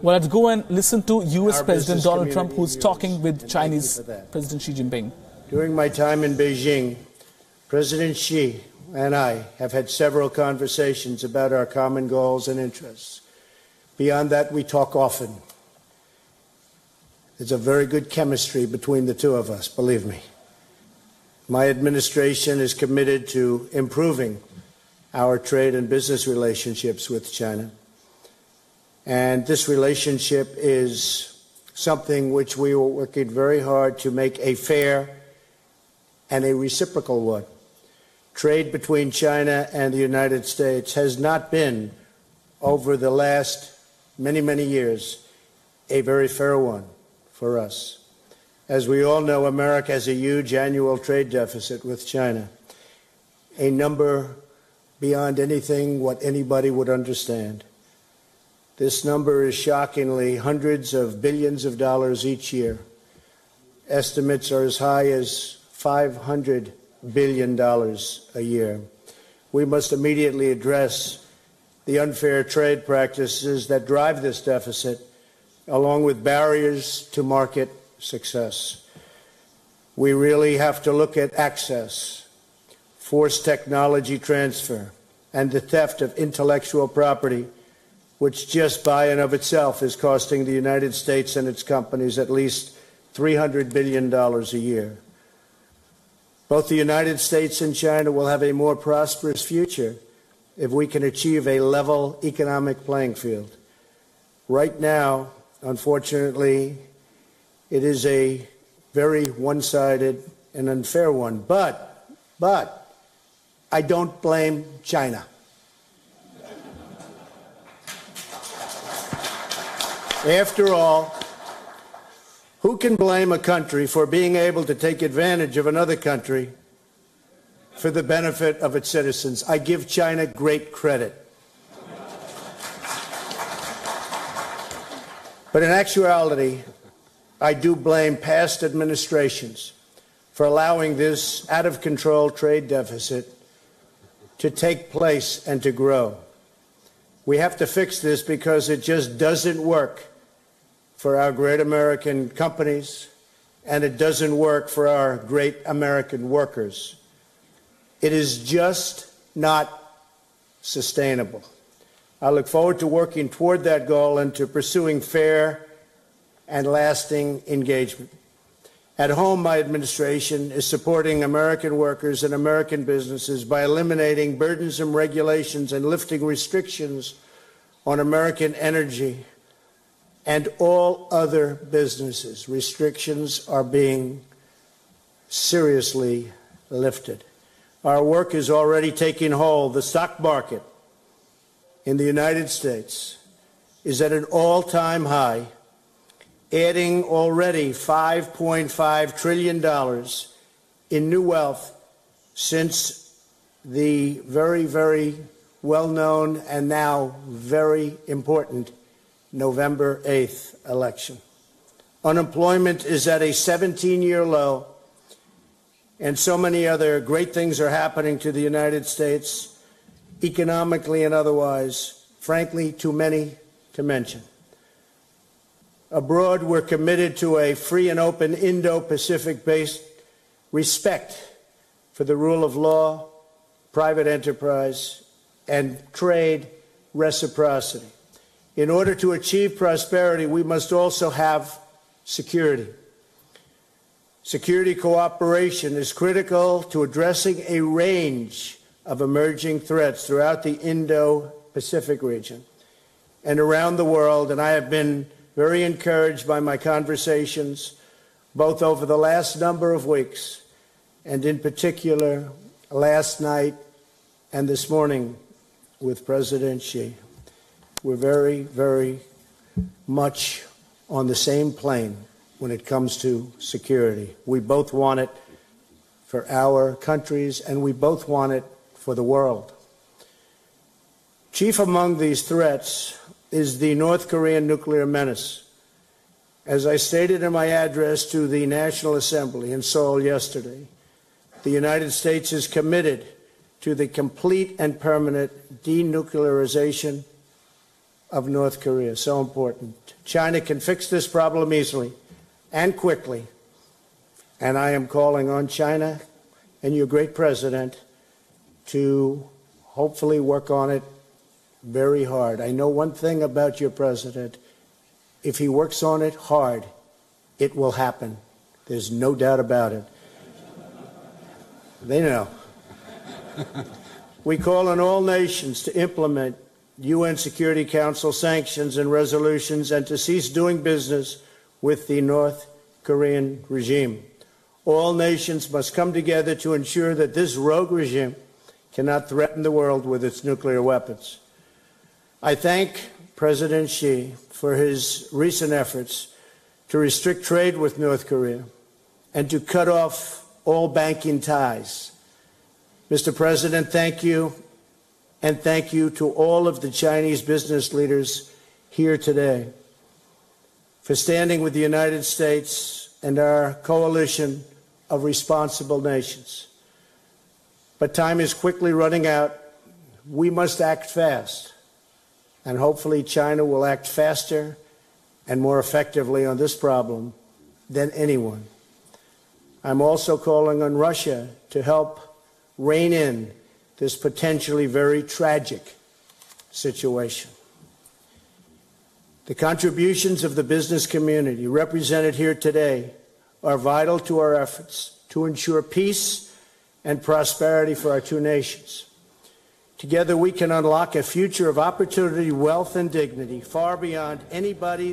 Well, let's go and listen to U.S. President Donald Trump, who's talking with Chinese President Xi Jinping. During my time in Beijing, President Xi and I have had several conversations about our common goals and interests. Beyond that, we talk often. There's a very good chemistry between the two of us, believe me. My administration is committed to improving our trade and business relationships with China. And this relationship is something which we are working very hard to make a fair and a reciprocal one. Trade between China and the United States has not been, over the last many, many years, a very fair one for us. As we all know, America has a huge annual trade deficit with China, a number beyond anything what anybody would understand. This number is shockingly hundreds of billions of dollars each year. Estimates are as high as $500 billion a year. We must immediately address the unfair trade practices that drive this deficit, along with barriers to market success. We really have to look at access, forced technology transfer, and the theft of intellectual property, which just by and of itself is costing the United States and its companies at least $300 billion a year. Both the United States and China will have a more prosperous future if we can achieve a level economic playing field. Right now, unfortunately, it is a very one-sided and unfair one. But I don't blame China. After all, who can blame a country for being able to take advantage of another country for the benefit of its citizens? I give China great credit. But in actuality, I do blame past administrations for allowing this out-of-control trade deficit to take place and to grow. We have to fix this because it just doesn't work for our great American companies, and it doesn't work for our great American workers. It is just not sustainable. I look forward to working toward that goal and to pursuing fair and lasting engagement. At home, my administration is supporting American workers and American businesses by eliminating burdensome regulations and lifting restrictions on American energy and all other businesses. Restrictions are being seriously lifted. Our work is already taking hold. The stock market in the United States is at an all-time high, adding already $5.5 trillion in new wealth since the very, very well-known and now very important November 8th election. Unemployment is at a 17-year low, and so many other great things are happening to the United States, economically and otherwise, frankly, too many to mention. Abroad, we're committed to a free and open Indo-Pacific-based respect for the rule of law, private enterprise, and trade reciprocity. In order to achieve prosperity, we must also have security. Security cooperation is critical to addressing a range of emerging threats throughout the Indo-Pacific region and around the world, and I have been very encouraged by my conversations, both over the last number of weeks and in particular last night and this morning with President Xi. We're very, very much on the same plane when it comes to security. We both want it for our countries, and we both want it for the world. Chief among these threats is the North Korean nuclear menace. As I stated in my address to the National Assembly in Seoul yesterday, the United States is committed to the complete and permanent denuclearization of North Korea. So important. China can fix this problem easily and quickly. And I am calling on China and your great president to hopefully work on it very hard. I know one thing about your president. If he works on it hard, it will happen. There's no doubt about it. They know. We call on all nations to implement UN Security Council sanctions and resolutions and to cease doing business with the North Korean regime. All nations must come together to ensure that this rogue regime cannot threaten the world with its nuclear weapons. I thank President Xi for his recent efforts to restrict trade with North Korea and to cut off all banking ties. Mr. President, thank you, and thank you to all of the Chinese business leaders here today for standing with the United States and our coalition of responsible nations. But time is quickly running out. We must act fast, and hopefully China will act faster and more effectively on this problem than anyone. I'm also calling on Russia to help rein in this potentially very tragic situation. The contributions of the business community represented here today are vital to our efforts to ensure peace and prosperity for our two nations. Together we can unlock a future of opportunity, wealth, and dignity far beyond anybody's